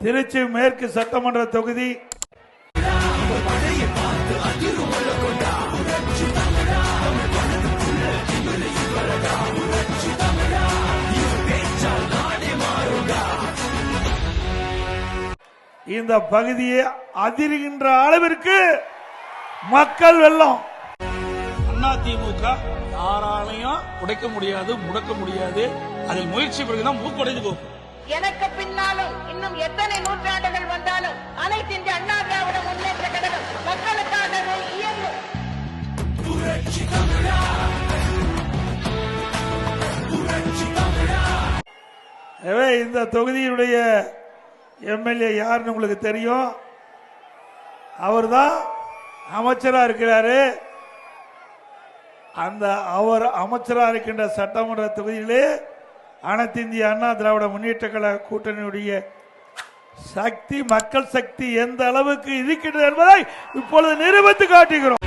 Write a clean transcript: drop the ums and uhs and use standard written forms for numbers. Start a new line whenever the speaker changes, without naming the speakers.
திருச்சி மேற்கு சட்டமன்ற தொகுதி இந்த பகுதியை அதிர்கின்ற அளவிற்கு மக்கள் வெள்ளம்.
அதிமுக யாராலையும் உடைக்க முடியாது, முடக்க முடியாது. அதில் முயற்சி பிறகுதான் மூக்குடைந்து போகும்.
எனக்கு பின்னாலும் இன்னும் எத்தனை நூற்றாண்டுகள் வந்தாலும் அனைத்து இந்திய அண்ணா திராவிட முன்னேற்ற கழகம் மக்களுக்காகவே இயங்கும்.
இந்த தொகுதியினுடைய எம்எல்ஏ யாருன்னு உங்களுக்கு தெரியும். அவர்தான் அமைச்சரா இருக்கிறாரு. அந்த அவர் அமைச்சரா இருக்கின்ற சட்டமன்ற தொகுதியிலே அனைத்து இந்திய அண்ணா திராவிட முன்னேற்ற கழக கூட்டணியுடைய சக்தி, மக்கள் சக்தி எந்த அளவுக்கு இருக்கின்றது என்பதை இப்பொழுது நிரூபித்து காட்டுகிறோம்.